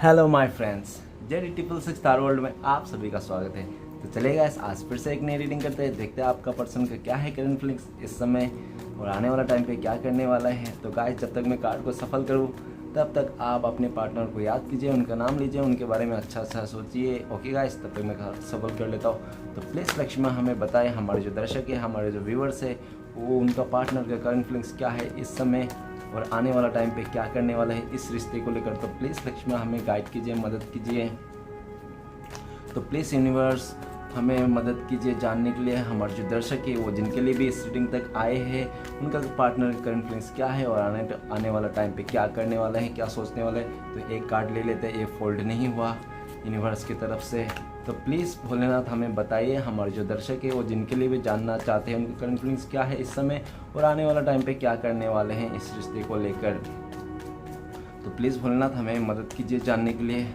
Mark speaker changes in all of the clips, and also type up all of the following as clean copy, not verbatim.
Speaker 1: Hello my friends, Z triple six star world में आप सभी का स्वागत है। तो चलेगा आज फिर से एक नई रीडिंग करते हैं। देखते हैं आपका पर्सन का क्या है करंट फीलिंग्स इस समय और आने वाला टाइम पे क्या करने वाला है। तो गाइस, जब तक मैं कार्ड को सफल करूँ तब तक आप अपने पार्टनर को याद कीजिए, उनका नाम लीजिए, उनके बारे में अच्छा अच्छा सोचिए। ओके गाइस, तब तक मैं सफल कर लेता हूँ। तो प्लीज़ लक्ष्मण हमें बताएं, हमारे जो दर्शक है, हमारे जो व्यूवर्स है, वो उनका पार्टनर का करंट फीलिंग्स क्या है इस समय और आने वाला टाइम पे क्या करने वाला है इस रिश्ते को लेकर। तो प्लीज़ लक्ष्मण हमें गाइड कीजिए, मदद कीजिए। तो प्लीज़ यूनिवर्स हमें मदद कीजिए जानने के लिए हमारे जो दर्शक है, वो जिनके लिए भी इस रीडिंग तक आए हैं, उनका पार्टनर का करंट फीलिंग्स क्या है और आने वाला टाइम पे क्या करने वाला है, क्या सोचने वाला है। तो एक कार्ड ले लेते हैं, ये फोल्ड नहीं हुआ यूनिवर्स की तरफ से। तो प्लीज़ भोलेनाथ हमें बताइए, हमारे जो दर्शक है, वो जिनके लिए भी जानना चाहते हैं, उनके करंट फीलिंग्स क्या है इस समय और आने वाला टाइम पे क्या करने वाले हैं इस रिश्ते को लेकर। तो प्लीज़ भोलेनाथ हमें मदद कीजिए जानने के लिए।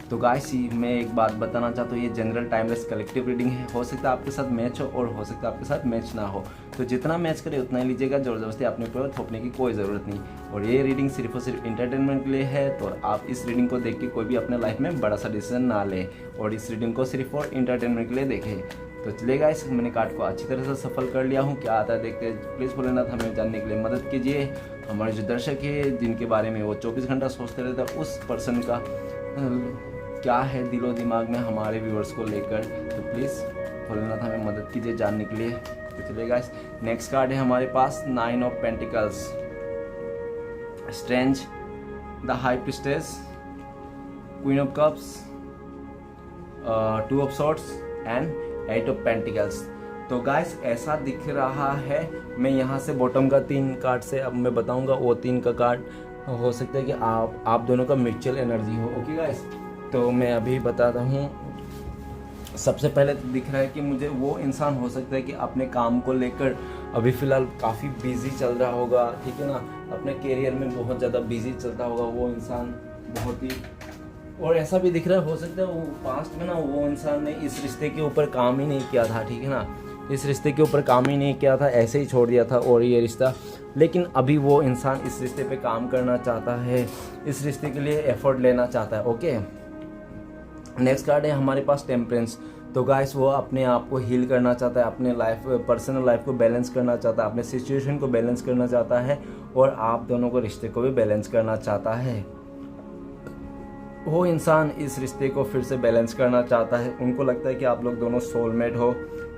Speaker 1: तो गाइस, मैं एक बात बताना चाहता हूँ, ये जनरल टाइमलेस कलेक्टिव रीडिंग है। हो सकता है आपके साथ मैच हो और हो सकता है आपके साथ मैच ना हो। तो जितना मैच करे उतना ही लीजिएगा, ज़बरदस्ती अपने ऊपर थोपने की कोई ज़रूरत नहीं। और ये रीडिंग सिर्फ और सिर्फ इंटरटेनमेंट के लिए है। तो आप इस रीडिंग को देख के कोई भी अपने लाइफ में बड़ा सा डिसीजन ना ले और इस रीडिंग को सिर्फ और इंटरटेनमेंट के लिए देखें। तो चलिएगा, इस मैंने कार्ड को अच्छी तरह से सफल कर लिया हूँ। क्या आता है देखते हैं। प्लीज़ भोलेनाथ हमें जानने के लिए मदद कीजिए। हमारे जो दर्शक है, जिनके बारे में वो 24 घंटा सोचते रहते हैं, उस पर्सन का क्या है दिलो दिमाग में हमारे व्यूअर्स को लेकर। तो प्लीज़ भोलेनाथ हमें मदद कीजिए जानने के लिए। तो चलिए गाइस, नेक्स्ट कार्ड है हमारे पास 9 of pentacles, strange, the high priestess, queen of cups, 2 of swords and 8 of pentacles. तो गाइस, ऐसा दिख रहा है, मैं यहाँ से बॉटम का 3 कार्ड से अब मैं बताऊंगा, वो 3 का कार्ड हो सकता है कि आप दोनों का म्यूचुअल एनर्जी हो। ओके गाइस, तो मैं अभी बताता हूँ। सबसे पहले तो दिख रहा है कि मुझे वो इंसान हो सकता है कि अपने काम को लेकर अभी फ़िलहाल काफ़ी बिजी चल रहा होगा, ठीक है ना, अपने करियर में बहुत ज़्यादा बिजी चलता होगा वो इंसान बहुत ही। और ऐसा भी दिख रहा है, हो सकता है वो पास्ट में ना वो इंसान ने इस रिश्ते के ऊपर काम ही नहीं किया था, ठीक है ना, इस रिश्ते के ऊपर काम ही नहीं किया था, ऐसे ही छोड़ दिया था और ये रिश्ता। लेकिन अभी वो इंसान इस रिश्ते पे काम करना चाहता है, इस रिश्ते के लिए एफर्ट लेना चाहता है। ओके, नेक्स्ट कार्ड है हमारे पास टेम्परेंस। तो गाइस, वो अपने आप को हील करना चाहता है, अपने पर्सनल लाइफ को बैलेंस करना चाहता है, अपने सिचुएशन को बैलेंस करना चाहता है और आप दोनों को रिश्ते को भी बैलेंस करना चाहता है। वो इंसान इस रिश्ते को फिर से बैलेंस करना चाहता है। उनको लगता है कि आप लोग दोनों सोलमेट हो,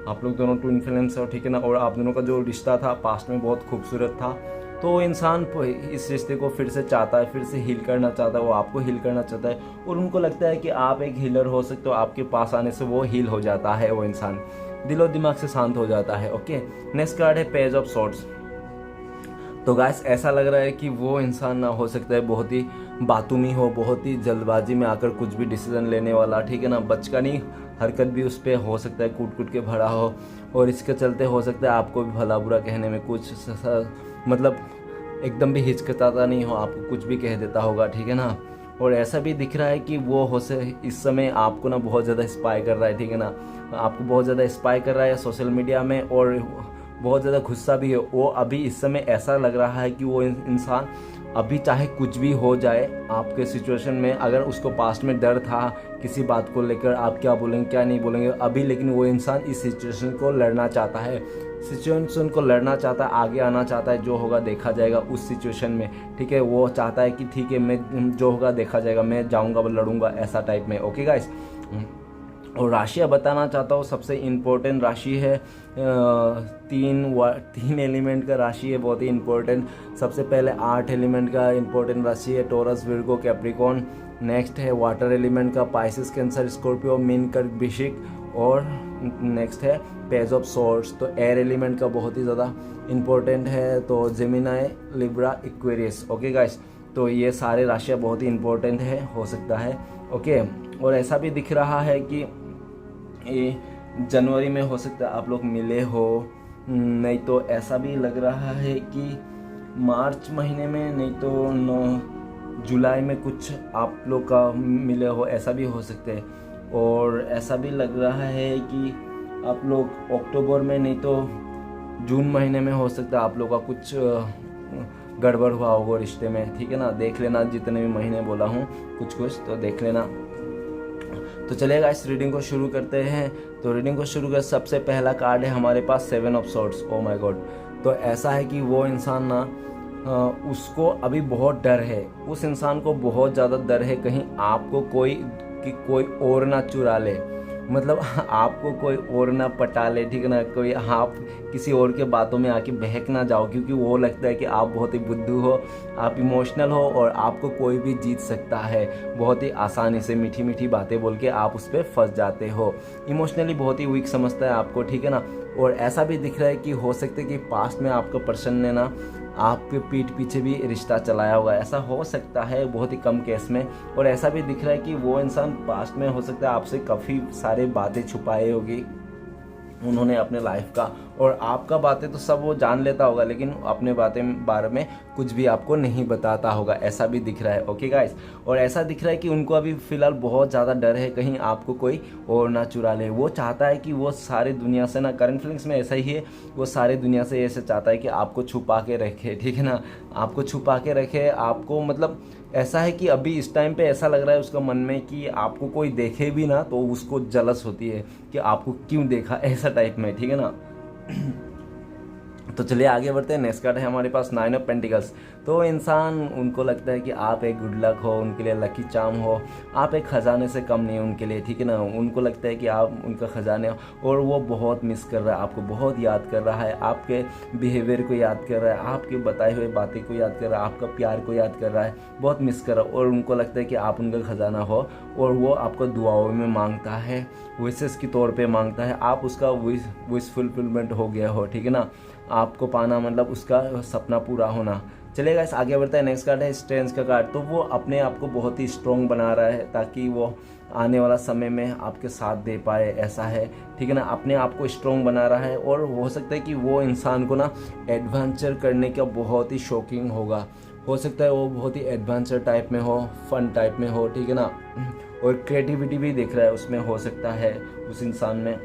Speaker 1: आप लोग दोनों ट्विन फ्लेम्स हो, ठीक है ना, और आप दोनों का जो रिश्ता था पास्ट में बहुत खूबसूरत था। तो वो इंसान इस रिश्ते को फिर से चाहता है, फिर से हील करना चाहता है, वो आपको हील करना चाहता है और उनको लगता है कि आप एक हीलर हो सकते हो। आपके पास आने से वो हील हो जाता है, वो इंसान दिलो दिमाग से शांत हो जाता है। ओके, नेक्स्ट कार्ड है पेज ऑफ सॉर्ड्स। तो गाइस, ऐसा लग रहा है कि वो इंसान ना हो सकता है बहुत ही बातूनी हो, बहुत ही जल्दबाजी में आकर कुछ भी डिसीजन लेने वाला, ठीक है ना, बचकानी हरकत भी उस पर हो सकता है, कूट कूट के भरा हो और इसके चलते हो सकता है आपको भी भला बुरा कहने में कुछ मतलब एकदम भी हिचकिचाता नहीं हो, आपको कुछ भी कह देता होगा, ठीक है ना। और ऐसा भी दिख रहा है कि वो इस समय आपको ना बहुत ज़्यादा स्पाई कर रहा है, ठीक है ना, आपको बहुत ज़्यादा स्पाई कर रहा है सोशल मीडिया में और बहुत ज़्यादा गुस्सा भी है वो। अभी इस समय ऐसा लग रहा है कि वो इंसान अभी चाहे कुछ भी हो जाए आपके सिचुएशन में, अगर उसको पास्ट में डर था किसी बात को लेकर आप क्या बोलेंगे क्या नहीं बोलेंगे अभी, लेकिन वो इंसान इस सिचुएशन को लड़ना चाहता है, सिचुएशन को लड़ना चाहता है, आगे आना चाहता है। जो होगा देखा जाएगा उस सिचुएशन में, ठीक है, वो चाहता है कि ठीक है, मैं जो होगा देखा जाएगा, मैं जाऊँगा लड़ूंगा, ऐसा टाइप में। ओके गाइस, और राशियाँ बताना चाहता हूँ। सबसे इम्पोर्टेंट राशि है 3 एलिमेंट का राशि है, बहुत ही इम्पोर्टेंट। सबसे पहले 8 एलिमेंट का इम्पोर्टेंट राशि है टॉरस, विर्गो, कैप्रिकॉर्न। नेक्स्ट है वाटर एलिमेंट का पाइसेस, कैंसर, स्कॉर्पियो, मीन, कर्क, वृश्चिक। और नेक्स्ट है पेज ऑफ सॉर्ड्स। तो एयर एलिमेंट का बहुत ही ज़्यादा इम्पोर्टेंट है, तो Gemini, Libra, Aquarius. Okay guys, तो ये सारे राशियाँ बहुत ही इम्पोर्टेंट है, हो सकता है। ओके, और ऐसा भी दिख रहा है कि ये जनवरी में हो सकता है आप लोग मिले हो, नहीं तो ऐसा भी लग रहा है कि मार्च महीने में, नहीं तो 9 जुलाई में कुछ आप लोग का मिले हो, ऐसा भी हो सकता है। और ऐसा भी लग रहा है कि आप लोग अक्टूबर में, नहीं तो जून महीने में हो सकता है आप लोग का कुछ गड़बड़ हुआ होगा रिश्ते में, ठीक है ना। देख लेना, जितने भी महीने बोला हूँ कुछ कुछ तो देख लेना। तो चलेगा, इस रीडिंग को शुरू करते हैं। तो रीडिंग को शुरू कर, सबसे पहला कार्ड है हमारे पास 7 of swords. Oh my God. तो ऐसा है कि वो इंसान ना उसको अभी बहुत डर है, उस इंसान को बहुत ज़्यादा डर है कहीं आपको कोई और ना चुरा ले, मतलब आपको कोई और ना पटा ले, ठीक है ना। कोई आप किसी और के बातों में आके बहक ना जाओ, क्योंकि वो लगता है कि आप बहुत ही बुद्धू हो, आप इमोशनल हो और आपको कोई भी जीत सकता है बहुत ही आसानी से। मीठी मीठी बातें बोल के आप उस पर फंस जाते हो, इमोशनली बहुत ही वीक समझता है आपको, ठीक है ना। और ऐसा भी दिख रहा है कि हो सकता है कि पास्ट में आपका पर्सन ने ना आपके पीठ पीछे भी रिश्ता चलाया होगा, ऐसा हो सकता है बहुत ही कम केस में। और ऐसा भी दिख रहा है कि वो इंसान पास्ट में हो सकता है आपसे काफ़ी सारे बातें छुपाए होगी उन्होंने अपने लाइफ का, और आपका बातें तो सब वो जान लेता होगा, लेकिन अपने बारे में कुछ भी आपको नहीं बताता होगा, ऐसा भी दिख रहा है। Okay guys. और ऐसा दिख रहा है कि उनको अभी फ़िलहाल बहुत ज़्यादा डर है कहीं आपको कोई और ना चुरा ले। वो चाहता है कि वो सारे दुनिया से ना, करंट फीलिंग्स में ऐसा ही है, वो सारे दुनिया से ऐसे चाहता है कि आपको छुपा के रखे, ठीक है ना। आपको छुपा के रखे, आपको मतलब ऐसा है कि अभी इस टाइम पे ऐसा लग रहा है उसका मन में कि आपको कोई देखे भी ना तो उसको जलस होती है कि आपको क्यों देखा, ऐसा टाइप में, ठीक है ना। तो चलिए आगे बढ़ते हैं। नेक्स्ट कार्ड है हमारे पास 9 ऑफ पेंटिकल्स। तो इंसान, उनको लगता है कि आप एक गुड लक हो, उनके लिए लकी चार्म हो, आप एक ख़जाने से कम नहीं हो उनके लिए, ठीक है ना। उनको लगता है कि आप उनका ख़जाने हो, और वो बहुत मिस कर रहा है आपको, बहुत याद कर रहा है, आपके बिहेवियर को याद कर रहा है, आपके बताए हुए बातें को याद कर रहा है, आपका प्यार को याद कर रहा है, बहुत मिस कर रहा है। और उनको लगता है कि आप उनका ख़जाना हो, और वो आपको दुआओं में मांगता है, विशेष के तौर पे मांगता है, आप उसका विश फुलफिलमेंट हो गया हो, ठीक है ना। आपको पाना मतलब उसका सपना पूरा होना। चलेगा, इस आगे बढ़ता है। नेक्स्ट कार्ड है स्ट्रेंथ का कार्ड। तो वो अपने आप को बहुत ही स्ट्रॉन्ग बना रहा है ताकि वो आने वाला समय में आपके साथ दे पाए, ऐसा है, ठीक है ना। अपने आप को स्ट्रॉन्ग बना रहा है, और हो सकता है कि वो इंसान को ना एडवेंचर करने का बहुत ही शौकीन होगा, हो सकता है वो बहुत ही एडवेंचर टाइप में हो, फन टाइप में हो, ठीक है ना। और क्रिएटिविटी भी दिख रहा है उसमें, हो सकता है उस इंसान में।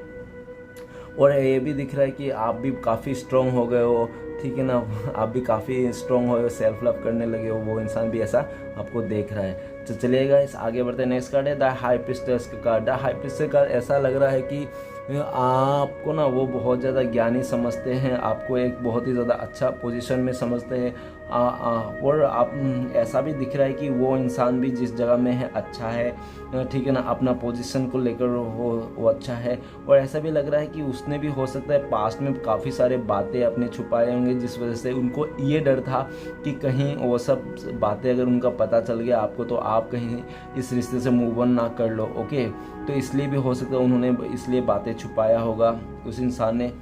Speaker 1: और ये भी दिख रहा है कि आप भी काफ़ी स्ट्रॉन्ग हो गए हो, ठीक है ना। आप भी काफ़ी स्ट्रॉन्ग हो, सेल्फ लव करने लगे हो, वो इंसान भी ऐसा आपको देख रहा है। तो चलिएगा, इस आगे बढ़ते हैं। नेक्स्ट कार्ड है द हाई प्रीस्टेस का कार्ड। द हाई प्रीस्टेस का ऐसा लग रहा है कि आपको ना वो बहुत ज़्यादा ज्ञानी समझते हैं, आपको एक बहुत ही ज़्यादा अच्छा पोजीशन में समझते हैं। और आप ऐसा भी दिख रहा है कि वो इंसान भी जिस जगह में है अच्छा है, ठीक है ना, अपना पोजीशन को लेकर वो अच्छा है। और ऐसा भी लग रहा है कि उसने भी हो सकता है पास्ट में काफ़ी सारे बातें अपने छुपाए होंगे, जिस वजह से उनको ये डर था कि कहीं वो सब बातें अगर उनका पता चल गया आपको, तो आप कहीं इस रिश्ते से मूव ऑन ना कर लो। ओके, तो इसलिए भी हो सकता है उन्होंने इसलिए बातें छुपाया होगा उस इंसान ने।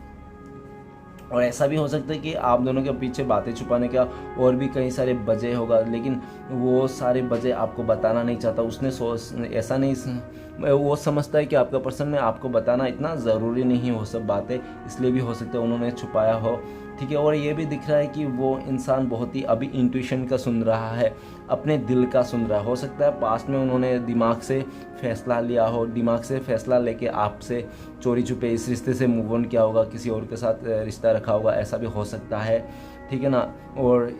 Speaker 1: और ऐसा भी हो सकता है कि आप दोनों के पीछे बातें छुपाने का और भी कई सारे वजह होगा, लेकिन वो सारे वजह आपको बताना नहीं चाहता। उसने ऐसा नहीं, वो समझता है कि आपका पर्सन में आपको बताना इतना ज़रूरी नहीं हो सब बातें, इसलिए भी हो सकता है उन्होंने छुपाया हो, ठीक है। और ये भी दिख रहा है कि वो इंसान बहुत ही अभी इंट्यूशन का सुन रहा है, अपने दिल का सुन रहा है। हो सकता है पास्ट में उन्होंने दिमाग से फैसला लिया हो, दिमाग से फैसला लेके आपसे चोरी छुपे इस रिश्ते से मूव ऑन किया होगा, किसी और के साथ रिश्ता रखा होगा, ऐसा भी हो सकता है, ठीक है ना। और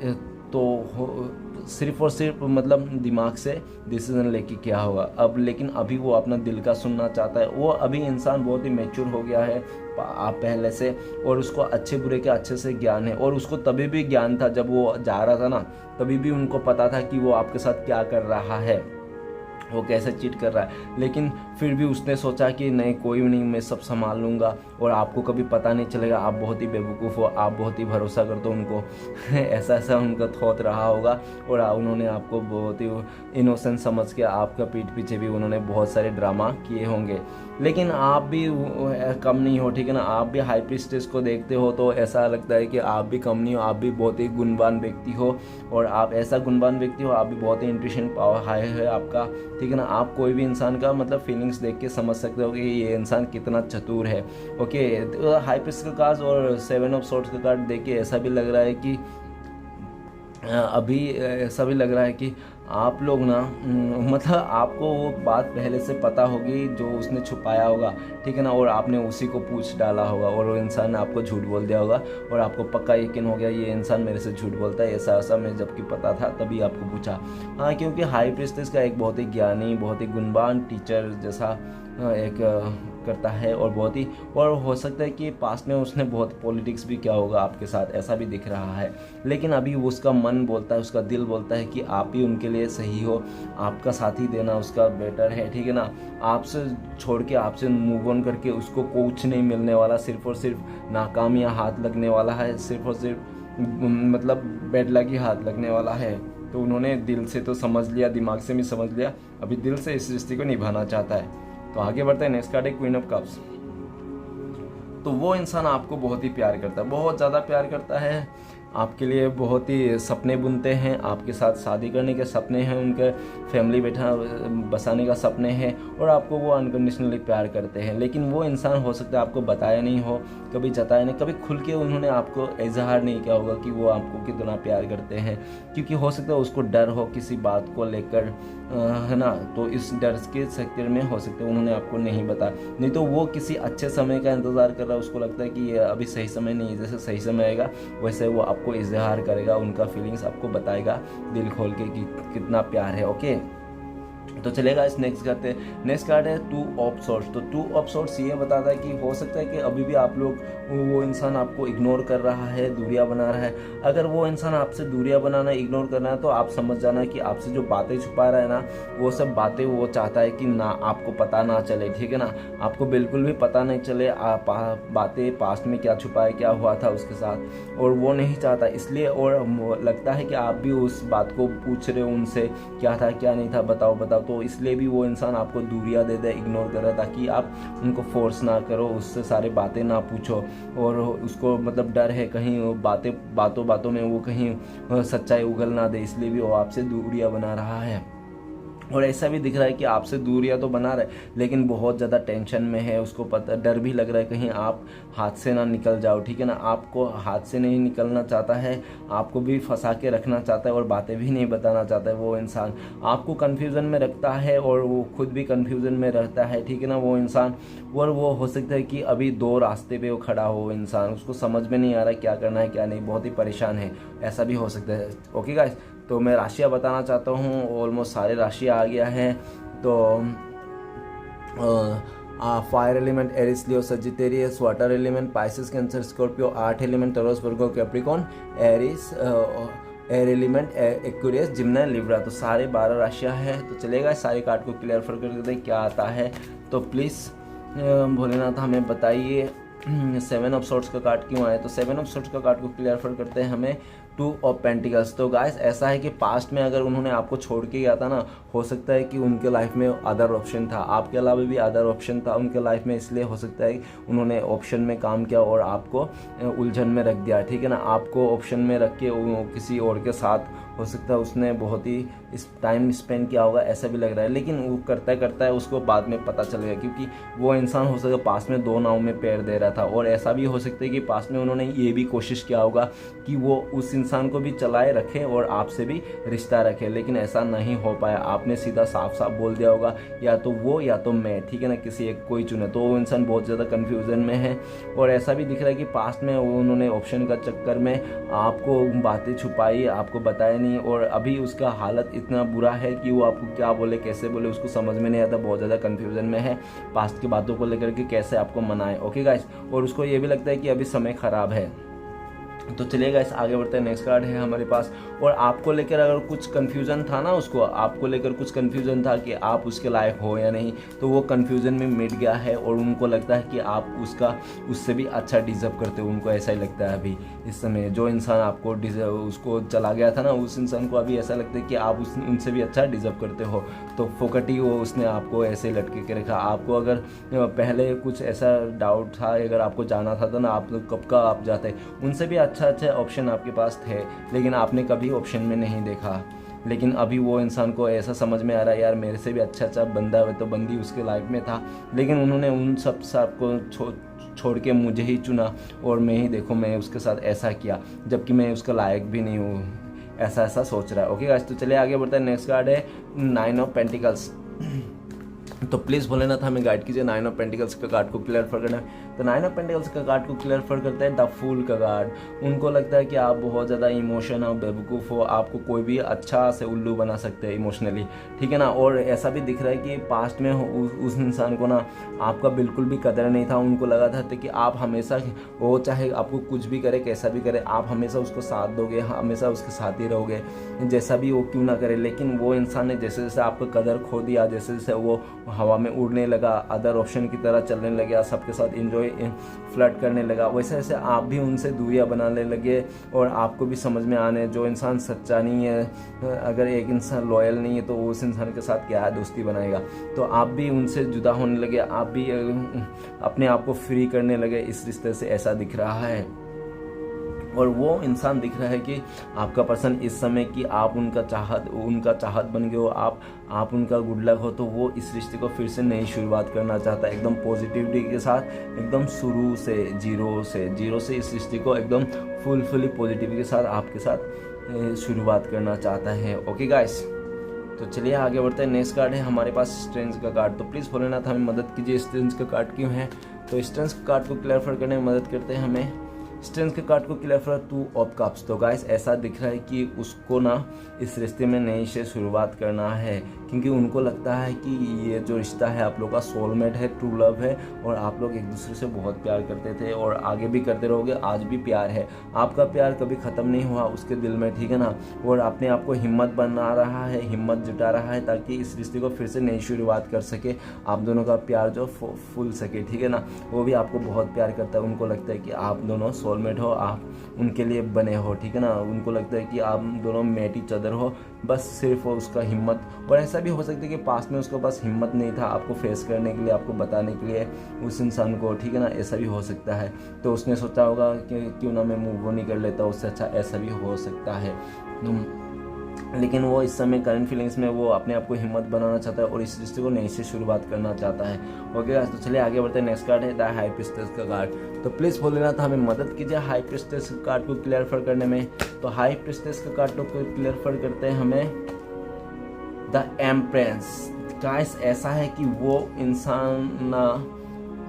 Speaker 1: तो सिर्फ और सिर्फ मतलब दिमाग से डिसीजन लेके किया होगा अब, लेकिन अभी वो अपना दिल का सुनना चाहता है। वो अभी इंसान बहुत ही मैच्योर हो गया है आप पहले से, और उसको अच्छे बुरे के अच्छे से ज्ञान है। और उसको तभी भी ज्ञान था जब वो जा रहा था ना, तभी भी उनको पता था कि वो आपके साथ क्या कर रहा है, वो कैसे चीट कर रहा है। लेकिन फिर भी उसने सोचा कि नहीं, कोई नहीं, मैं सब संभाल लूँगा और आपको कभी पता नहीं चलेगा, आप बहुत ही बेवकूफ़ हो, आप बहुत ही भरोसा करते हो उनको ऐसा उनका थॉट रहा होगा। और उन्होंने आपको बहुत ही इनोसेंट समझ के आपका पीठ पीछे भी उन्होंने बहुत सारे ड्रामा किए होंगे। लेकिन आप भी कम नहीं हो, ठीक है ना। आप भी हाई प्रीस्टेस को देखते हो तो ऐसा लगता है कि आप भी कम नहीं हो, आप भी बहुत ही गुणवान व्यक्ति हो। और आप ऐसा गुणवान व्यक्ति हो, आप भी बहुत ही इंट्यूशन पावर हाई है आपका, ठीक है ना। आप कोई भी इंसान का मतलब फीलिंग्स देख के समझ सकते हो कि ये इंसान कितना चतुर है। ओके, तो हाई प्रीस्टेस का कार्ड और 7 ऑफ सॉर्ड्स का कार्ड देख के ऐसा भी लग रहा है कि अभी ऐसा भी लग रहा है कि आप लोग ना मतलब आपको वो बात पहले से पता होगी जो उसने छुपाया होगा, ठीक है ना, और आपने उसी को पूछ डाला होगा और वो इंसान ने आपको झूठ बोल दिया होगा और आपको पक्का यकीन हो गया ये इंसान मेरे से झूठ बोलता है, ऐसा ऐसा मैं जबकि पता था तभी आपको पूछा। हाँ, क्योंकि हाई प्रीस्टेस का एक बहुत ही ज्ञानी, बहुत ही गुणवान टीचर जैसा एक करता है और बहुत ही, और हो सकता है कि पास्ट में उसने बहुत पॉलिटिक्स भी किया होगा आपके साथ, ऐसा भी दिख रहा है। लेकिन अभी उसका मन बोलता है, उसका दिल बोलता है कि आप ही उनके लिए सही हो, आपका साथ ही देना उसका बेटर है, ठीक है ना। आपसे छोड़ के, आपसे मूव ऑन करके उसको कुछ नहीं मिलने वाला, सिर्फ और सिर्फ नाकामियाँ हाथ लगने वाला है, सिर्फ और सिर्फ मतलब बेड लगी हाथ लगने वाला है। तो उन्होंने दिल से तो समझ लिया, दिमाग से भी समझ लिया, अभी दिल से इस रिश्ते को निभाना चाहता है। तो आगे बढ़ते हैं। नेक्स्ट कार्ड है क्वीन ऑफ कप्स। तो वो इंसान आपको बहुत ही प्यार करता है, बहुत ज़्यादा प्यार करता है, आपके लिए बहुत ही सपने बुनते हैं, आपके साथ शादी करने के सपने हैं, उनके फैमिली बैठा बसाने का सपने हैं, और आपको वो अनकंडीशनली प्यार करते हैं। लेकिन वो इंसान हो सकता है आपको बताया नहीं हो, कभी जताया नहीं, कभी खुल के उन्होंने आपको इजहार नहीं किया होगा कि वो आपको कितना प्यार करते हैं, क्योंकि हो सकता है उसको डर हो किसी बात को लेकर, है ना। तो इस डर के चक्कर में हो सकता है उन्होंने आपको नहीं बताया, नहीं तो वो किसी अच्छे समय का इंतज़ार कर रहा है, उसको लगता है कि ये अभी सही समय नहीं है, जैसे सही समय आएगा वैसे वो आपको इजहार करेगा, उनका फीलिंग्स आपको बताएगा दिल खोल के कि कितना प्यार है। ओके, तो चलेगा। इस नेक्स्ट करते हैं। नेक्स्ट कार्ड है टू ऑफ सोर्ट्स। तो टू ऑफ सोर्ट्स ये बताता है कि हो सकता है कि अभी भी आप लोग, वो इंसान आपको इग्नोर कर रहा है, दूरियां बना रहा है। अगर वो इंसान आपसे दूरियां बनाना, इग्नोर करना है, तो आप समझ जाना कि आपसे जो बातें छुपा रहा है ना, वो सब बातें वो चाहता है कि ना आपको पता ना चले, ठीक है ना, आपको बिल्कुल भी पता नहीं चले आप बातें पास्ट में क्या छुपा है, क्या हुआ था उसके साथ, और वो नहीं चाहता इसलिए। और लगता है कि आप भी उस बात को पूछ रहे हो उनसे, क्या था क्या नहीं था, बताओ बताओ, तो इसलिए भी वो इंसान आपको दूरियां दे दे, इग्नोर करे, ताकि आप उनको फोर्स ना करो, उससे सारे बातें ना पूछो, और उसको मतलब डर है कहीं बातों में वो कहीं सच्चाई उगल ना दे, इसलिए भी वो आपसे दूरियां बना रहा है। और ऐसा भी दिख रहा है कि आपसे दूरियां तो बना रहा है, लेकिन बहुत ज़्यादा टेंशन में है, उसको पता, डर भी लग रहा है कहीं आप हाथ से ना निकल जाओ, ठीक है ना। आपको हाथ से नहीं निकलना चाहता है, आपको भी फंसा के रखना चाहता है, और बातें भी नहीं बताना चाहता है वो इंसान, आपको कन्फ्यूज़न में रखता है, और वो खुद भी कन्फ्यूज़न में रहता है, ठीक है ना वो इंसान। और वो हो सकता है कि अभी दो रास्ते पे वो खड़ा हो, वो इंसान, उसको समझ में नहीं आ रहा क्या करना है क्या नहीं, बहुत ही परेशान है, ऐसा भी हो सकता है। ओके गाइस, तो मैं राशियाँ बताना चाहता हूँ, ऑलमोस्ट सारे राशियाँ आ गया है। तो fire element Aries Leo Sagittarius, water element Pisces Cancer Scorpio, earth element Taurus Virgo Capricorn, Aries, air element Aquarius, Gemini, Libra. तो सारे 12 राशियाँ हैं। तो चलेगा सारे कार्ड को क्लियर कर देते हैं क्या आता है। तो प्लीज़ भोलेनाथ हमें बताइए 7 ऑफ सोर्ट्स का कार्ड क्यों आया। तो 7 ऑफ सोर्ट्स का कार्ड को क्लियर करते हैं हमें 2 ऑफ पेंटिकल्स। तो गाइस ऐसा है कि पास्ट में अगर उन्होंने आपको छोड़ के गया था ना, हो सकता है कि उनके लाइफ में अदर ऑप्शन था, आपके अलावा भी अदर ऑप्शन था उनके लाइफ में, इसलिए हो सकता है उन्होंने ऑप्शन में काम किया और आपको उलझन में रख दिया, ठीक है ना। आपको ऑप्शन में रख के किसी और के साथ, हो सकता है उसने बहुत ही इस टाइम स्पेंड किया होगा, ऐसा भी लग रहा है। लेकिन वो करता है उसको बाद में पता चल गया, क्योंकि वो इंसान हो सकता है पास में 2 नाव में पैर दे रहा था। और ऐसा भी हो सकता है कि पास में उन्होंने ये भी कोशिश किया होगा कि वो उस इंसान को भी चलाए रखे और आपसे भी रिश्ता रखे, लेकिन ऐसा नहीं हो पाया। आपने सीधा साफ साफ बोल दिया होगा या तो वो या तो मैं, ठीक है ना, किसी एक कोई चुने। तो वो इंसान बहुत ज़्यादा कन्फ्यूज़न में है। और ऐसा भी दिख रहा है कि पास्ट में उन्होंने ऑप्शन का चक्कर में आपको बातें छुपाई, आपको बताया नहीं, और अभी उसका हालत इतना बुरा है कि वो आपको क्या बोले कैसे बोले उसको समझ में नहीं आता, बहुत ज़्यादा कन्फ्यूज़न में है पास्ट की बातों को लेकर के कैसे आपको मनाए। ओके गाइस, और उसको ये भी लगता है कि अभी समय ख़राब है। तो चलिए गाइस आगे बढ़ते हैं। नेक्स्ट कार्ड है हमारे पास। और आपको लेकर अगर कुछ कन्फ्यूज़न था ना, उसको आपको लेकर कुछ कन्फ्यूज़न था कि आप उसके लायक हो या नहीं, तो वो कन्फ्यूज़न में मिट गया है और उनको लगता है कि आप उससे भी अच्छा डिज़र्व करते हो। उनको ऐसा ही लगता है अभी इस समय, जो इंसान आपको उसको चला गया था ना, उस इंसान को अभी ऐसा लगता है कि आप उनसे भी अच्छा डिज़र्व करते हो। तो फोकट ही वो उसने आपको ऐसे लटके के रखा। आपको अगर पहले कुछ ऐसा डाउट था, अगर आपको जाना था तो ना, आप कब का आप जाते, उनसे भी अच्छा ऑप्शन आपके पास थे, लेकिन आपने कभी ऑप्शन में नहीं देखा। लेकिन अभी वो इंसान को ऐसा समझ में आ रहा है, यार मेरे से भी अच्छा बंदा है, तो बंदी उसके लाइफ में था, लेकिन उन्होंने उन सब को छोड़ के मुझे ही चुना, और मैं ही देखो मैं उसके साथ ऐसा किया, जबकि मैं उसका लायक भी नहीं हूँ। ऐसा ऐसा सोच रहा है। ओके गाइस, तो चलिए आगे बढ़ते हैं। नेक्स्ट कार्ड है 9 ऑफ पेंटिकल्स। तो प्लीज़ भोलेनाथ हमें गाइड कीजिए 9 ऑफ पेंटिकल्स का कार्ड को क्लियर करना है। तो 9 ऑफ पेंटिकल्स का कार्ड को क्लियर करते हैं द फूल का कार्ड। उनको लगता है कि आप बहुत ज़्यादा इमोशन हो, बेवकूफ़ हो, आपको कोई भी अच्छा से उल्लू बना सकते हैं इमोशनली, ठीक है ना। और ऐसा भी दिख रहा है कि पास्ट में उस इंसान को ना आपका बिल्कुल भी कदर नहीं था। उनको लगा था कि आप हमेशा, वो चाहे आपको कुछ भी करे, कैसा भी करे, आप हमेशा उसको साथ दोगे, हमेशा उसके साथ ही रहोगे, जैसा भी वो क्यों ना करे। लेकिन वो इंसान ने जैसे जैसे आपका कदर खो दिया, जैसे जैसे वो हवा में उड़ने लगा, अदर ऑप्शन की तरह चलने लगा, सबके साथ इंजॉय फ्लर्ट करने लगा, वैसे वैसे आप भी उनसे दूरियां बनाने लगे। और आपको भी समझ में आने, जो इंसान सच्चा नहीं है, अगर एक इंसान लॉयल नहीं है तो उस इंसान के साथ क्या दोस्ती बनाएगा। तो आप भी उनसे जुदा होने लगे, आप भी अपने आप को फ्री करने लगे इस रिश्ते से, ऐसा दिख रहा है। और वो इंसान दिख रहा है कि आपका पर्सन इस समय कि आप उनका चाहत बन गए हो, आप उनका गुड लक हो। तो वो इस रिश्ते को फिर से नई शुरुआत करना चाहता है, एकदम पॉजिटिविटी के साथ, एकदम शुरू से जीरो से इस रिश्ते को एकदम फुली पॉजिटिविटी के साथ आपके साथ शुरुआत करना चाहता है। ओके गाइस, तो चलिए आगे बढ़ते हैं। नेक्स्ट कार्ड है हमारे पास स्ट्रेंज का कार्ड। तो प्लीज़ भोलेनाथ हमें मदद कीजिए, स्ट्रेंज का कार्ड क्यों है। तो स्ट्रेंज का कार्ड को क्लियर करने में मदद करते हैं हमें स्ट्रेंथ के कार्ड को क्लियर फॉर 2 ऑफ कप्स। तो गाइस ऐसा दिख रहा है कि उसको ना इस रिश्ते में नई से शुरुआत करना है, क्योंकि उनको लगता है कि ये जो रिश्ता है आप लोग का सोलमेट है, ट्रू लव है, और आप लोग एक दूसरे से बहुत प्यार करते थे और आगे भी करते रहोगे। आज भी प्यार है, आपका प्यार कभी ख़त्म नहीं हुआ उसके दिल में, ठीक है ना। और अपने आप को हिम्मत बना रहा है, हिम्मत जुटा रहा है, ताकि इस रिश्ते को फिर से नई शुरुआत कर सके, आप दोनों का प्यार जो फूल सके, ठीक है ना। वो भी आपको बहुत प्यार करता है, उनको लगता है कि आप दोनों सोलमेट हो, आप उनके लिए बने हो, ठीक है ना। उनको लगता है कि आप दोनों मेट ईच अदर हो, बस सिर्फ उसका हिम्मत। और ऐसा भी हो सकता है कि पास में उसके पास हिम्मत नहीं था आपको फेस करने के लिए, आपको बताने के लिए उस इंसान को, ठीक है ना। ऐसा भी हो सकता है। तो उसने सोचा होगा कि क्यों ना मैं मूव ऑन ही कर लेता, उससे अच्छा ऐसा भी हो सकता है। लेकिन वो इस समय करंट फीलिंग्स में वो अपने आप को हिम्मत बनाना चाहता है और इस रिश्ते को नई से शुरुआत करना चाहता है। ओके, तो चलिए आगे बढ़ते हैं। नेक्स्ट कार्ड है द हाई प्रीस्टेस का कार्ड। तो प्लीज़ भोलेनाथ हमें मदद कीजिए हाई प्रीस्टेस कार्ड को क्लियर करने में। तो हाई प्रीस्टेस का कार्ड को क्लियर करते हैं हमें द एम्प्रेस। गाइस ऐसा है कि वो इंसान ना,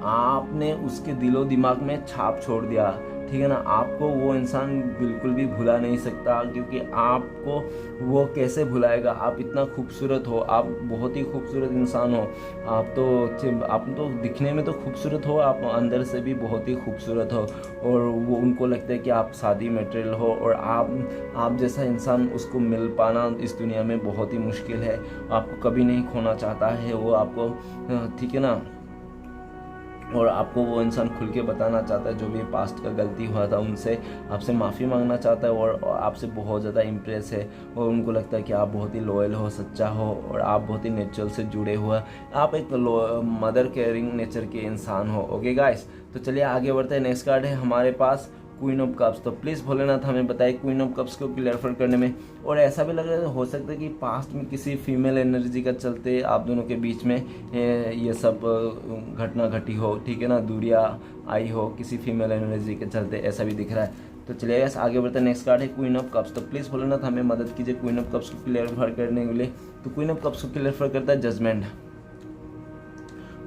Speaker 1: आपने उसके दिलो दिमाग में छाप छोड़ दिया, ठीक है ना। आपको वो इंसान बिल्कुल भी भुला नहीं सकता, क्योंकि आपको वो कैसे भुलाएगा। आप इतना खूबसूरत हो, आप बहुत ही खूबसूरत इंसान हो, आप तो दिखने में तो खूबसूरत हो, आप अंदर से भी बहुत ही खूबसूरत हो। और वो उनको लगता है कि आप शादी मटेरियल हो, और आप जैसा इंसान उसको मिल पाना इस दुनिया में बहुत ही मुश्किल है। आपको कभी नहीं खोना चाहता है वो आपको, ठीक है ना। और आपको वो इंसान खुल के बताना चाहता है जो भी पास्ट का गलती हुआ था उनसे, आपसे माफ़ी मांगना चाहता है, और आपसे बहुत ज़्यादा इम्प्रेस है। और उनको लगता है कि आप बहुत ही लॉयल हो, सच्चा हो, और आप बहुत ही नेचुरल से जुड़े हुए, आप एक मदर केयरिंग नेचर के इंसान हो। ओके गाइस, तो चलिए आगे बढ़ते हैं। नेक्स्ट कार्ड है हमारे पास क्वीन ऑफ कप्स। तो प्लीज़ भोलेनाथ हमें बताइए क्वीन ऑफ कप्स को क्लियर करने में। और ऐसा भी लग रहा है, हो सकता है कि पास्ट में किसी फीमेल एनर्जी का चलते आप दोनों के बीच में ये सब घटना घटी हो, ठीक है ना, दूरियां आई हो किसी फीमेल एनर्जी के चलते, ऐसा भी दिख रहा है। तो चलिए आगे बढ़ते हैं। नेक्स्ट कार्ड है क्वीन ऑफ कप्स। तो प्लीज़ भोलेनाथ हमें मदद कीजिए क्वीन ऑफ कप्स को क्लियर करने के लिए। तो क्वीन ऑफ कप्स को क्लियर करता है जजमेंट।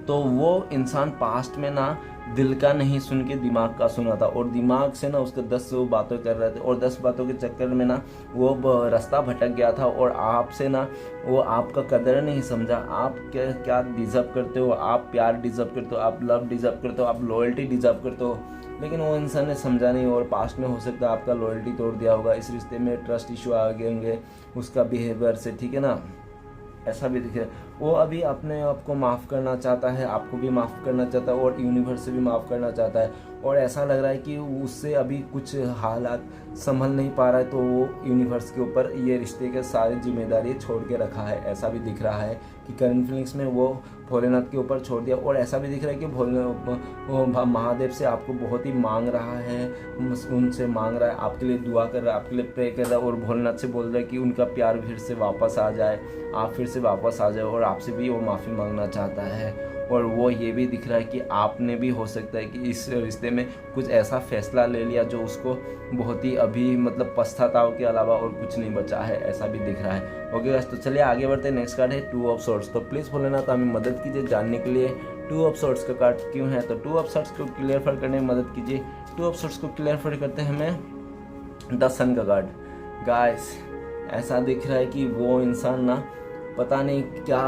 Speaker 1: तो वो इंसान पास्ट में ना दिल का नहीं सुन के दिमाग का सुना था, और दिमाग से ना उसके 10 बातें कर रहे थे, और 10 बातों के चक्कर में ना वो रास्ता भटक गया था। और आपसे ना वो आपका कदर नहीं समझा, आप क्या डिजर्व करते हो, आप प्यार डिजर्व करते हो, आप लव डिजर्व करते हो, आप लॉयल्टी डिजर्व करते हो। लेकिन वो इंसान ने समझा नहीं, और पास्ट में हो सकता है आपका लॉयल्टी तोड़ दिया होगा, इस रिश्ते में ट्रस्ट इशू आ गए होंगे उसका बिहेवियर से, ठीक है ना। ऐसा भी दिखे वो अभी अपने आप को माफ़ करना चाहता है, आपको भी माफ़ करना चाहता है, और यूनिवर्स से भी माफ़ करना चाहता है। और ऐसा लग रहा है कि उससे अभी कुछ हालात संभल नहीं पा रहा है, तो वो यूनिवर्स के ऊपर ये रिश्ते के सारी जिम्मेदारी छोड़ के रखा है। ऐसा भी दिख रहा है कि करंट फीलिंग्स में वो भोलेनाथ के ऊपर छोड़ दिया। और ऐसा भी दिख रहा है कि महादेव से आपको बहुत ही मांग रहा है, उनसे मांग रहा है, आपके लिए दुआ कर रहा है, आपके लिए प्रे कर रहा है, और भोलेनाथ से बोल रहा है कि उनका प्यार फिर से वापस आ जाए, आप फिर से वापस आ जाए, और आपसे भी वो माफ़ी मांगना चाहता है। और वो ये भी दिख रहा है कि आपने भी हो सकता है कि इस रिश्ते में कुछ ऐसा फैसला ले लिया जो उसको बहुत ही अभी मतलब पछताताओं के अलावा और कुछ नहीं बचा है, ऐसा भी दिख रहा है। ओके गाइस, तो चलिए आगे बढ़ते हैं। नेक्स्ट कार्ड है 2 ऑफ सोर्ड्स। तो प्लीज़ भोलेनाथ हमें मदद कीजिए जानने के लिए 2 ऑफ सोर्ड्स का कार्ड क्यों है। तो 2 ऑफ सोर्ड्स को क्लियरफाई करने में मदद कीजिए। 2 ऑफ सोर्ड्स को क्लियरफाई करते हैं हमें द सन का कार्ड। गाइस, ऐसा दिख रहा है कि वो इंसान ना पता नहीं क्या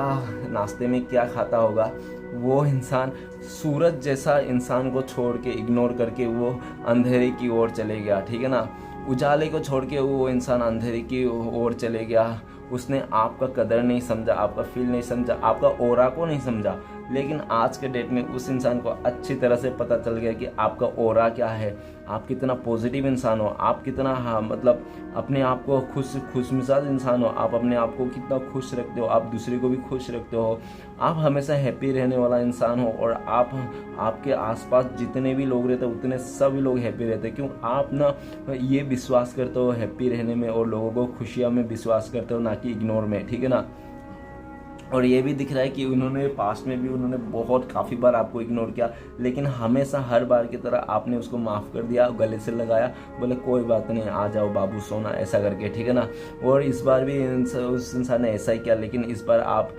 Speaker 1: नाश्ते में क्या खाता होगा, वो इंसान सूरज जैसा इंसान को छोड़ के इग्नोर करके वो अंधेरे की ओर चले गया, ठीक है ना। उजाले को छोड़ के वो इंसान अंधेरे की ओर चले गया। उसने आपका कदर नहीं समझा, आपका फील नहीं समझा, आपका ऑरा को नहीं समझा। लेकिन आज के डेट में उस इंसान को अच्छी तरह से पता चल गया कि आपका ऑरा क्या है, आप कितना पॉजिटिव इंसान हो, आप कितना मतलब अपने आप को खुश मिजाज इंसान हो, आप अपने आप को कितना खुश रखते हो, आप दूसरे को भी खुश रखते हो, आप हमेशा हैप्पी रहने वाला इंसान हो। और आपके आसपास जितने भी लोग रहते हैं उतने सभी लोग हैप्पी रहते हैं। क्यों? आप ना ये विश्वास करते हो हैप्पी रहने में और लोगों को खुशियाँ में विश्वास करते हो, ना कि इग्नोर में, ठीक है ना। और ये भी दिख रहा है कि उन्होंने पास्ट में भी उन्होंने काफ़ी बार आपको इग्नोर किया, लेकिन हमेशा हर बार की तरह आपने उसको माफ़ कर दिया, गले से लगाया, बोले कोई बात नहीं, आ जाओ बाबू सोना, ऐसा करके, ठीक है ना। और इस बार भी उस इंसान ने ऐसा ही किया, लेकिन इस बार आप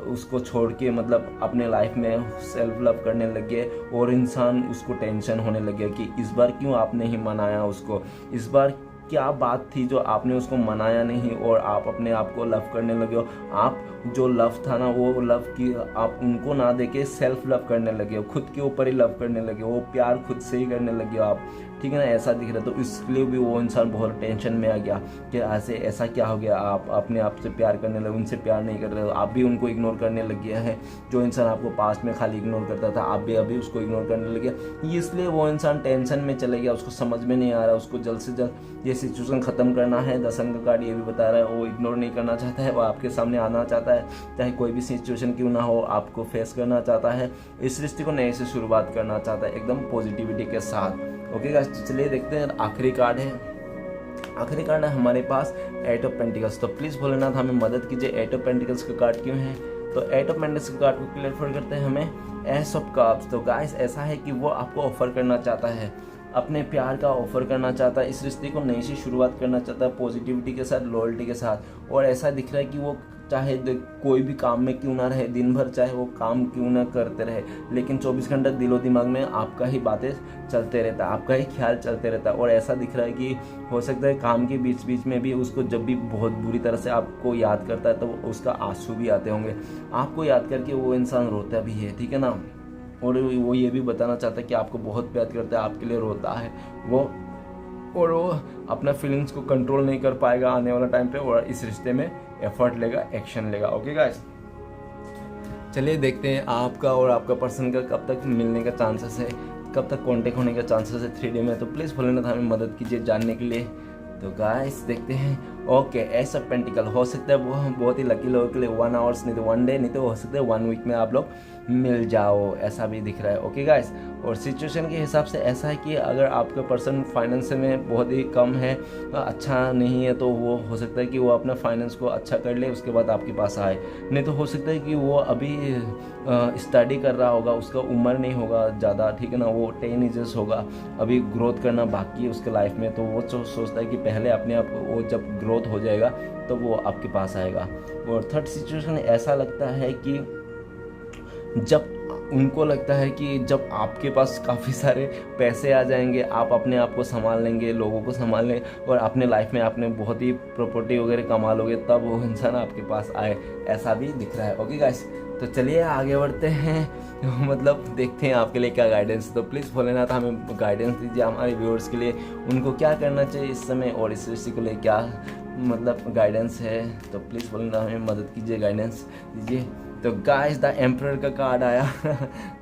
Speaker 1: उसको छोड़ के मतलब अपने लाइफ में सेल्फ लव करने लगे और इंसान उसको टेंशन होने लग गया कि इस बार क्यों आपने ही मनाया उसको, इस बार क्या बात थी जो आपने उसको मनाया नहीं और आप अपने आप को लव करने लगे हो। आप जो लव था ना वो लव की आप उनको ना देके सेल्फ लव करने लगे हो, खुद के ऊपर ही लव करने लगे हो, वो प्यार खुद से ही करने लगे हो आप, ठीक है ना। ऐसा दिख रहा है। तो इसलिए भी वो इंसान बहुत टेंशन में आ गया कि ऐसा क्या हो गया, आप अपने आप से प्यार करने लगे, उनसे प्यार नहीं कर रहे हो, आप भी उनको इग्नोर करने लग गया है। जो इंसान आपको पास्ट में खाली इग्नोर करता था आप भी अभी उसको इग्नोर करने लगे। इसलिए वो इंसान टेंशन में चले गया, उसको समझ में नहीं आ रहा, उसको जल्द से जल्द ये सिचुएशन खत्म करना है। द सन का कार्ड ये भी बता रहा है वो इग्नोर नहीं करना चाहता है, वो आपके सामने आना चाहता है, चाहे कोई भी सिचुएशन क्यों ना हो, आपको फेस करना चाहता है, इस रिश्ते को नए से शुरुआत करना चाहता है एकदम पॉजिटिविटी के साथ। ओके गाइस, तो चलिए देखते हैं आखिरी कार्ड है। आखिरी कार्ड है हमारे पास 8 ऑफ पेंटिकल्स। तो प्लीज़ भोलेनाथ हमें मदद कीजिए 8 ऑफ पेंटिकल्स का कार्ड क्यों है। तो 8 ऑफ पेंटिकल्स के कार्ड को क्लियर करते हैं हमें एस ऑफ कप्स। तो गाइस ऐसा है कि वो आपको ऑफर करना चाहता है, अपने प्यार का ऑफर करना चाहता है, इस रिश्ते को नई से शुरुआत करना चाहता है पॉजिटिविटी के साथ, लॉयल्टी के साथ। और ऐसा दिख रहा है कि वो चाहे कोई भी काम में क्यों ना रहे, दिन भर चाहे वो काम क्यों ना करते रहे, लेकिन 24 घंटा दिलो दिमाग में आपका ही बातें चलते रहता है, आपका ही ख्याल चलते रहता है। और ऐसा दिख रहा है कि हो सकता है काम के बीच बीच में भी उसको जब भी बहुत बुरी तरह से आपको याद करता है तो उसका आंसू भी आते होंगे, आपको याद करके वो इंसान रोता भी है, ठीक है ना। और वो ये भी बताना चाहता है कि आपको बहुत प्यार करता है, आपके लिए रोता है वो, और वो अपना फीलिंग्स को कंट्रोल नहीं कर पाएगा आने वाला टाइम पे, और इस रिश्ते में एफर्ट लेगा, एक्शन लेगा। ओके गाइस, चलिए देखते हैं आपका और आपका पर्सन का कब तक मिलने का चांसेस है, कब तक कांटेक्ट होने का चांसेस है 3D में। तो प्लीज़ भोलेनाथ हमें मदद कीजिए जानने के लिए। तो गाइस देखते हैं। ओके, एस ऑफ पेंटिकल हो सकता है वो बहुत ही लकी लोगों के लिए 1 आवर्स नहीं तो 1 डे, नहीं तो हो सकता है 1 वीक में आप लोग मिल जाओ, ऐसा भी दिख रहा है। ओके गाइस, और सिचुएशन के हिसाब से ऐसा है कि अगर आपका पर्सन फाइनेंस में बहुत ही कम है, अच्छा नहीं है, तो वो हो सकता है कि वो अपना फाइनेंस को अच्छा कर ले उसके बाद आपके पास आए। नहीं तो हो सकता है कि वो अभी स्टडी कर रहा होगा, उसका उम्र नहीं होगा ज़्यादा, ठीक है ना, वो 10 ईयर्स होगा, अभी ग्रोथ करना बाकी है उसके लाइफ में। तो वो सोचता है कि पहले अपने आप वो जब ग्रोथ हो जाएगा तो वो आपके पास आएगा। और थर्ड सिचुएशन ऐसा लगता है कि जब उनको लगता है कि जब आपके पास काफ़ी सारे पैसे आ जाएंगे, आप अपने आप को संभाल लेंगे, लोगों को संभाल लेंगे और अपने लाइफ में आपने बहुत ही प्रॉपर्टी वगैरह कमा लोगे, तब वो इंसान आपके पास आए, ऐसा भी दिख रहा है। ओके गाइस, तो चलिए आगे बढ़ते हैं, मतलब देखते हैं आपके लिए क्या गाइडेंस। तो प्लीज़ भोलेनाथ हमें गाइडेंस दीजिए हमारे व्यूअर्स के लिए, उनको क्या करना चाहिए इस समय और इस रिश्ते को लिए क्या मतलब गाइडेंस है। तो प्लीज़ भोलेनाथ हमें मदद कीजिए, गाइडेंस दीजिए। तो गाइस द एम्परर का कार्ड आया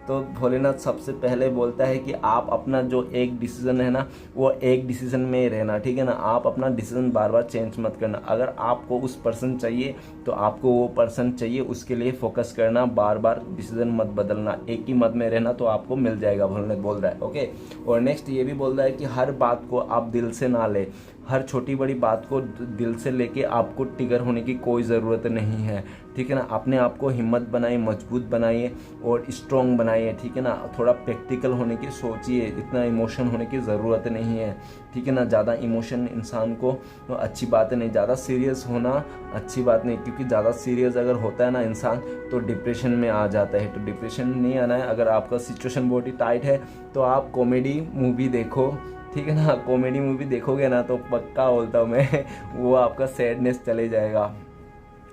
Speaker 1: तो भोलेनाथ सबसे पहले बोलता है कि आप अपना जो एक डिसीजन है ना, वो एक डिसीजन में ही रहना, ठीक है ना। आप अपना डिसीजन बार बार चेंज मत करना। अगर आपको उस पर्सन चाहिए तो आपको वो पर्सन चाहिए, उसके लिए फोकस करना, बार बार डिसीजन मत बदलना, एक ही मत में रहना तो आपको मिल जाएगा, भोलेनाथ बोल रहा है। ओके, और नेक्स्ट ये भी बोल रहा है कि हर बात को आप दिल से ना ले, हर छोटी बड़ी बात को दिल से लेके आपको टिगर होने की कोई ज़रूरत नहीं है, ठीक है ना। अपने आप को हिम्मत बनाइए, मजबूत बनाइए और स्ट्रॉन्ग बनाइए, ठीक है ना। थोड़ा प्रैक्टिकल होने की सोचिए, इतना इमोशन होने की ज़रूरत नहीं है, ठीक है ना। ज़्यादा इमोशन इंसान को अच्छी बात नहीं, ज़्यादा सीरियस होना अच्छी बात नहीं, क्योंकि ज़्यादा सीरियस अगर होता है ना इंसान तो डिप्रेशन में आ जाता है। तो डिप्रेशन में नहीं आना है। अगर आपका सिचुएशन बहुत ही टाइट है तो आप कॉमेडी मूवी देखो, ठीक है ना। कॉमेडी मूवी देखोगे ना तो पक्का बोलता हूँ मैं वो आपका सैडनेस चले जाएगा।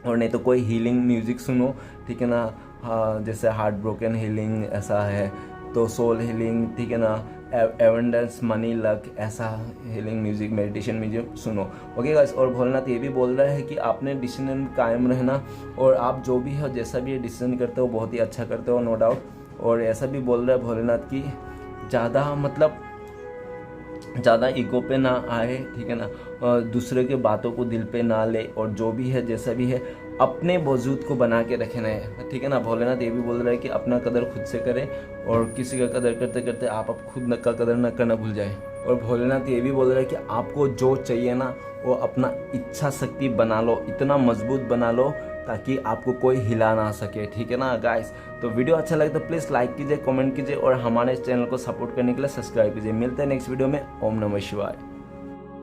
Speaker 1: और नहीं तो कोई हीलिंग म्यूजिक सुनो, ठीक है ना। हाँ, जैसे हार्ट ब्रोकन हीलिंग ऐसा है, तो सोल हीलिंग, ठीक है ना, एवेंडेंस, मनी, लक, ऐसा हीलिंग म्यूजिक, मेडिटेशन म्यूजिक सुनो। ओके गाइस, और भोलेनाथ ये भी बोल रहा है कि आपने डिसीजन में कायम रहना, और आप जो भी हो, जैसा भी डिसीजन करते हो बहुत ही अच्छा करते हो, नो डाउट। और ऐसा भी बोल रहा है भोलेनाथ की ज़्यादा ईगो पे ना आए, ठीक है ना। दूसरे के बातों को दिल पे ना ले, और जो भी है जैसा भी है अपने वजूद को बना के रखना है, ठीक है ना। भोलेनाथ ये भी बोल रहा है कि अपना कदर खुद से करें, और किसी का कदर करते करते आप खुद का कदर न करना भूल जाए। और भोलेनाथ ये भी बोल रहा है कि आपको जो चाहिए ना वो अपना इच्छा शक्ति बना लो, इतना मजबूत बना लो ताकि आपको कोई हिला ना सके, ठीक है ना गाइस। तो वीडियो अच्छा लगे तो प्लीज़ लाइक कीजिए, कमेंट कीजिए, और हमारे चैनल को सपोर्ट करने के लिए सब्सक्राइब कीजिए। मिलते हैं नेक्स्ट वीडियो में। ओम नमः शिवाय।